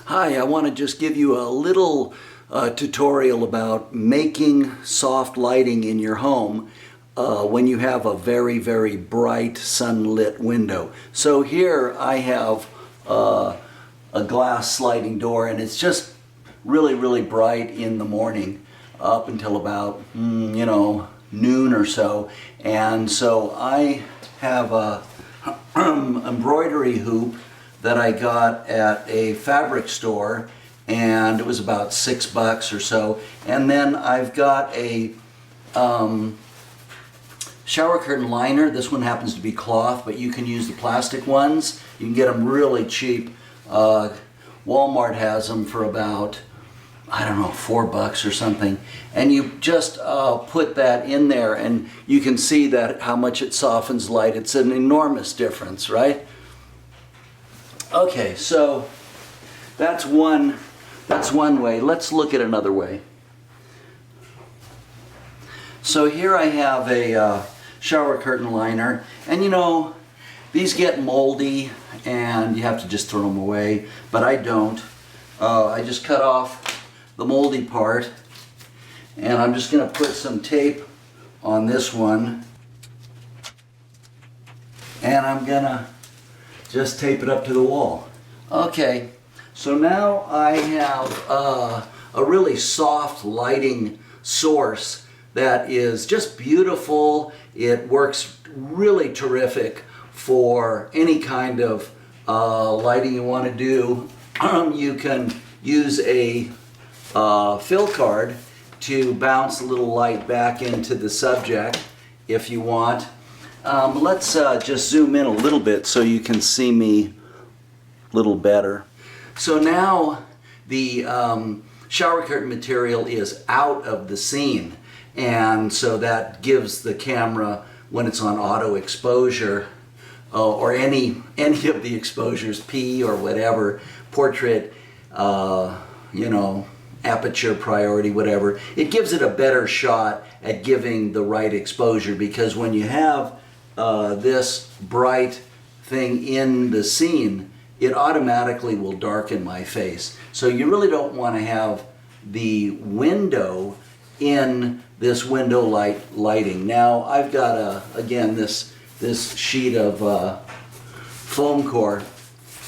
Hi, I want to just give you a little tutorial about making soft lighting in your home when you have a very, very bright sunlit window. So here I have a glass sliding door, and it's just really, really bright in the morning up until about, noon or so. And so I have a embroidery hoop that I got at a fabric store, and it was about $6 or so. And then I've got a shower curtain liner. This one happens to be cloth, but you can use the plastic ones. You can get them really cheap. Walmart has them for about, I don't know, $4 or something. And you just put that in there, and you can see that how much it softens light. It's an enormous difference, right? Okay, so that's one way. Let's look at another way. So here I have a shower curtain liner, and these get moldy and you have to just throw them away, but I don't. I just cut off the moldy part, and I'm just going to put some tape on this one, and I'm going to just tape it up to the wall. Okay, so now I have a really soft lighting source that is just beautiful. It works really terrific for any kind of lighting you want to do. You can use a fill card to bounce a little light back into the subject if you want. Let's just zoom in a little bit so you can see me a little better. So now the shower curtain material is out of the scene, and so that gives the camera, when it's on auto exposure, or any of the exposures, P or whatever, portrait, aperture priority, whatever, it gives it a better shot at giving the right exposure, because when you have this bright thing in the scene, it automatically will darken my face. So you really don't want to have the window in this window lighting. Now I've got again this sheet of foam core,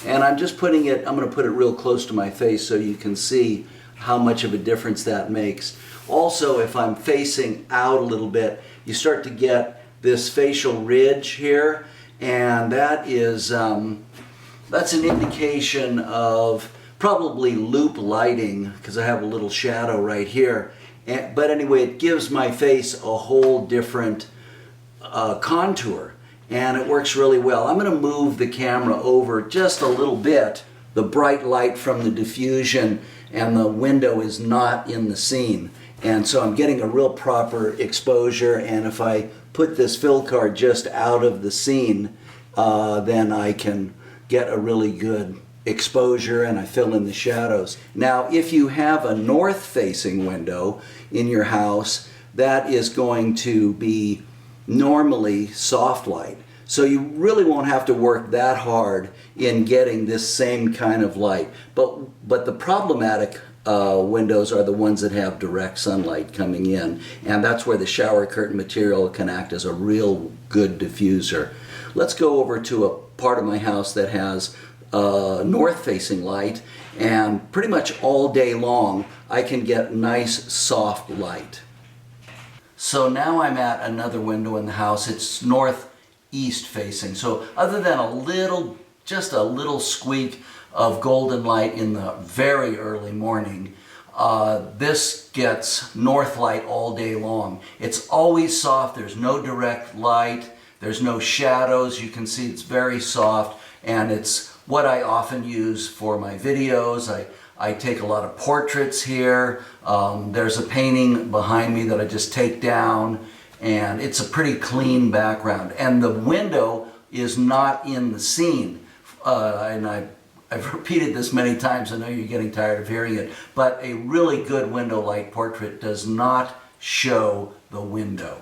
and I'm just putting it, I'm going to put it real close to my face so you can see how much of a difference that makes. Also, if I'm facing out a little bit, you start to get this facial ridge here, and that is that's an indication of probably loop lighting, because I have a little shadow right here. But anyway, it gives my face a whole different contour, and it works really well. I'm going to move the camera over just a little bit. The bright light from the diffusion and the window is not in the scene, and so I'm getting a real proper exposure. And if I put this fill card just out of the scene, then I can get a really good exposure, and I fill in the shadows. Now, if you have a north-facing window in your house, that is going to be normally soft light. So you really won't have to work that hard in getting this same kind of light. But the problematic windows are the ones that have direct sunlight coming in, and that's where the shower curtain material can act as a real good diffuser. Let's go over to a part of my house that has north-facing light, and pretty much all day long I can get nice soft light. So now I'm at another window in the house. It's northeast facing. So other than just a little squeak of golden light in the very early morning, this gets north light all day long. It's always soft. There's no direct light. There's no shadows. You can see it's very soft, and it's what I often use for my videos. I take a lot of portraits here. There's a painting behind me that I just take down, and it's a pretty clean background. And the window is not in the scene. And I've repeated this many times. I know you're getting tired of hearing it, but a really good window light portrait does not show the window,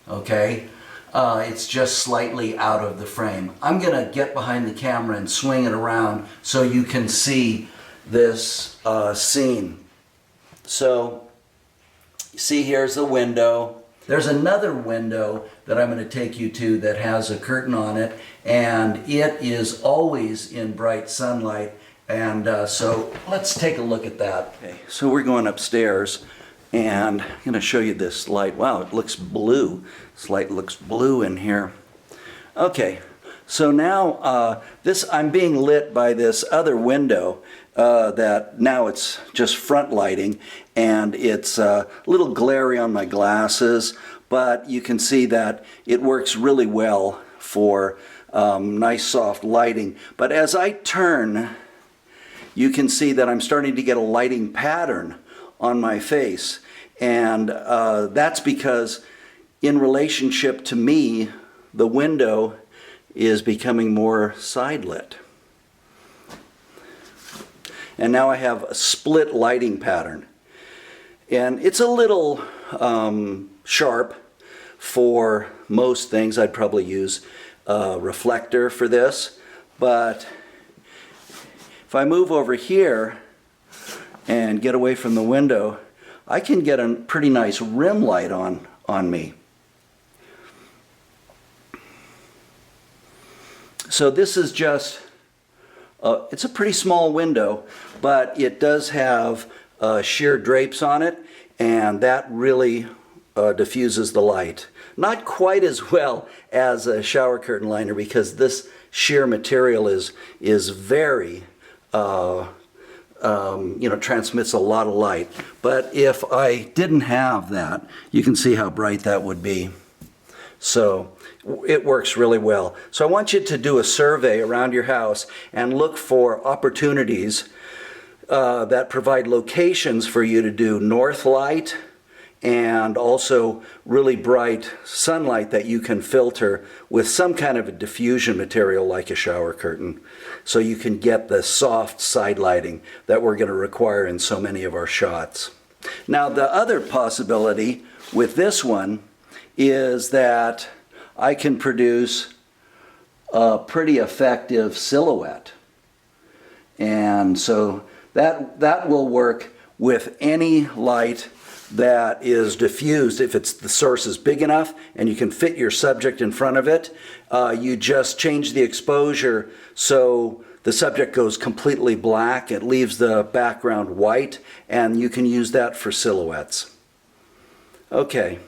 okay? It's just slightly out of the frame. I'm going to get behind the camera and swing it around so you can see this scene. So, see, here's the window. There's another window that I'm going to take you to that has a curtain on it, and it is always in bright sunlight. And so let's take a look at that. Okay, so we're going upstairs, and I'm going to show you this light. Wow, it looks blue. This light looks blue in here. Okay, so now I'm being lit by this other window that now it's just front lighting, and it's a little glary on my glasses, but you can see that it works really well for nice soft lighting. But as I turn, you can see that I'm starting to get a lighting pattern on my face, and that's because in relationship to me, the window is becoming more side lit. And now I have a split lighting pattern. And it's a little sharp for most things. I'd probably use a reflector for this. But if I move over here and get away from the window, I can get a pretty nice rim light on me. So this is just, it's a pretty small window, but it does have sheer drapes on it, and that really diffuses the light. Not quite as well as a shower curtain liner, because this sheer material is very, transmits a lot of light. But if I didn't have that, you can see how bright that would be. So it works really well. So I want you to do a survey around your house and look for opportunities that provide locations for you to do north light and also really bright sunlight that you can filter with some kind of a diffusion material like a shower curtain, so you can get the soft side lighting that we're going to require in so many of our shots. Now, the other possibility with this one is that I can produce a pretty effective silhouette. And so that will work with any light that is diffused. If the source is big enough and you can fit your subject in front of it, you just change the exposure so the subject goes completely black. It leaves the background white, and you can use that for silhouettes. Okay.